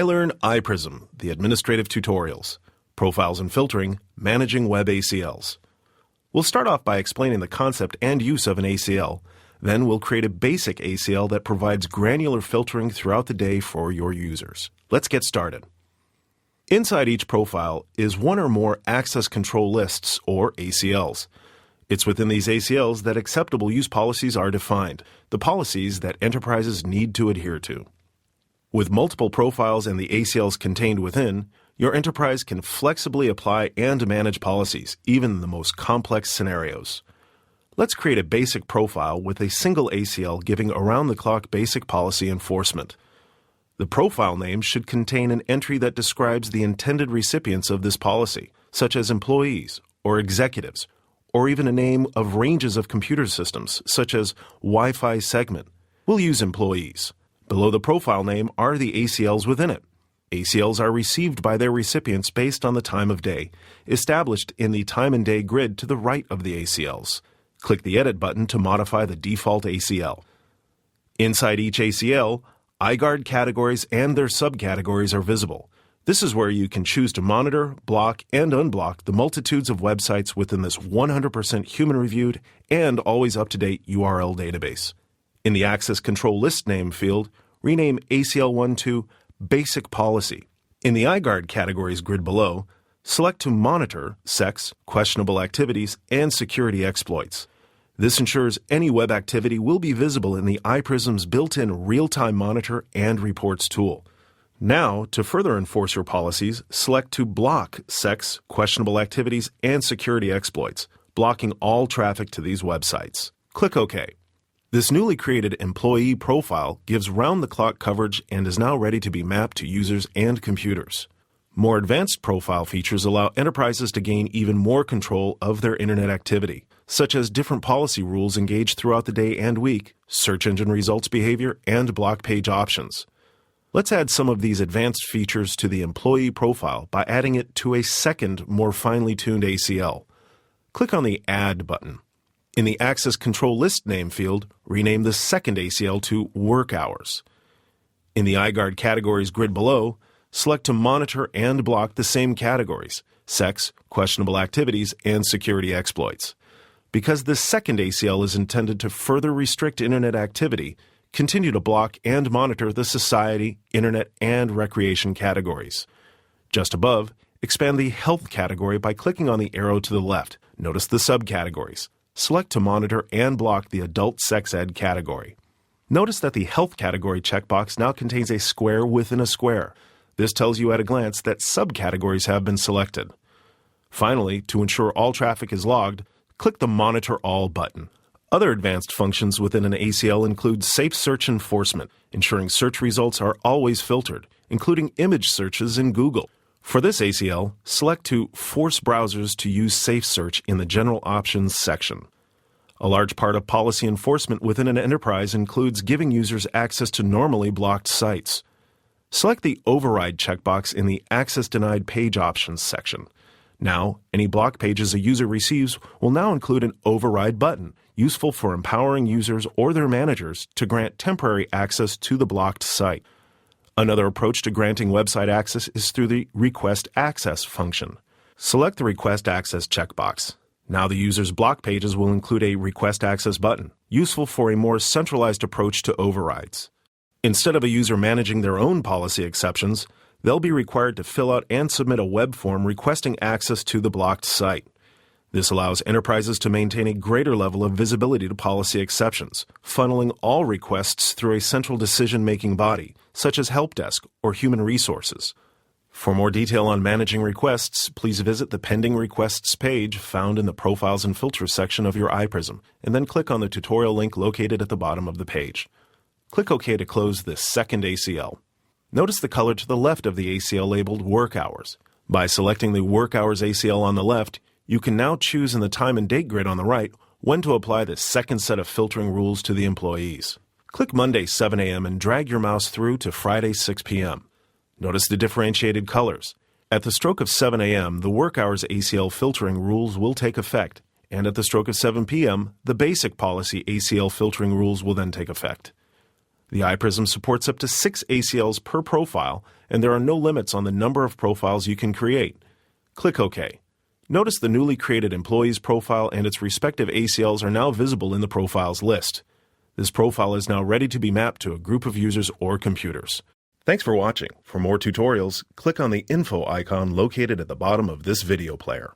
learn iPrism, the administrative tutorials, profiles and filtering, managing web ACLs. We'll start off by explaining the concept and use of an ACL. Then we'll create a basic ACL that provides granular filtering throughout the day for your users. Let's get started. Inside each profile is one or more access control lists, or ACLs. It's within these ACLs that acceptable use policies are defined, the policies that enterprises need to adhere to. With multiple profiles and the ACLs contained within, your enterprise can flexibly apply and manage policies, even in the most complex scenarios. Let's create a basic profile with a single ACL giving around-the-clock basic policy enforcement. The profile name should contain an entry that describes the intended recipients of this policy, such as employees or executives, or even a name of ranges of computer systems, such as Wi-Fi segment. We'll use employees. Below the profile name are the ACLs within it. ACLs are received by their recipients based on the time of day, established in the time and day grid to the right of the ACLs. Click the Edit button to modify the default ACL. Inside each ACL, iGuard categories and their subcategories are visible. This is where you can choose to monitor, block, and unblock the multitudes of websites within this 100% human-reviewed and always up-to-date URL database. In the Access Control List Name field, rename ACL1 to Basic Policy. In the iGuard categories grid below, select to monitor sex, questionable activities, and security exploits. This ensures any web activity will be visible in the iPrism's built-in real-time monitor and reports tool. Now, to further enforce your policies, select to block sex, questionable activities, and security exploits, blocking all traffic to these websites. Click OK. This newly created employee profile gives round-the-clock coverage and is now ready to be mapped to users and computers. More advanced profile features allow enterprises to gain even more control of their internet activity, such as different policy rules engaged throughout the day and week, search engine results behavior, and block page options. Let's add some of these advanced features to the employee profile by adding it to a second, more finely tuned ACL. Click on the Add button. In the Access Control List Name field, rename the second ACL to Work Hours. In the iGuard categories grid below, select to monitor and block the same categories: sex, questionable activities, and security exploits. Because this second ACL is intended to further restrict internet activity, continue to block and monitor the society, internet, and recreation categories. Just above, expand the health category by clicking on the arrow to the left. Notice the subcategories. Select to monitor and block the adult sex ed category. Notice that the health category checkbox now contains a square within a square. This tells you at a glance that subcategories have been selected. Finally, to ensure all traffic is logged, click the Monitor All button. Other advanced functions within an ACL include safe search enforcement, ensuring search results are always filtered, including image searches in Google. For this ACL, select to force browsers to use safe search in the General Options section. A large part of policy enforcement within an enterprise includes giving users access to normally blocked sites. Select the Override checkbox in the Access Denied Page Options section. Now, any block pages a user receives will now include an Override button, useful for empowering users or their managers to grant temporary access to the blocked site. Another approach to granting website access is through the Request Access function. Select the Request Access checkbox. Now the user's block pages will include a Request Access button, useful for a more centralized approach to overrides. Instead of a user managing their own policy exceptions, they'll be required to fill out and submit a web form requesting access to the blocked site. This allows enterprises to maintain a greater level of visibility to policy exceptions, funneling all requests through a central decision-making body, such as Help Desk or Human Resources. For more detail on managing requests, please visit the Pending Requests page found in the Profiles and Filters section of your iPrism, and then click on the tutorial link located at the bottom of the page. Click OK to close this second ACL. Notice the color to the left of the ACL labeled Work Hours. By selecting the Work Hours ACL on the left, you can now choose in the time and date grid on the right when to apply the second set of filtering rules to the employees. Click Monday 7 a.m. and drag your mouse through to Friday 6 p.m. Notice the differentiated colors. At the stroke of 7 a.m., the Work Hours ACL filtering rules will take effect, and at the stroke of 7 p.m., the Basic Policy ACL filtering rules will then take effect. The iPrism supports up to 6 ACLs per profile, and there are no limits on the number of profiles you can create. Click OK. Notice the newly created employee's profile and its respective ACLs are now visible in the profiles list. This profile is now ready to be mapped to a group of users or computers. Thanks for watching. For more tutorials, click on the info icon located at the bottom of this video player.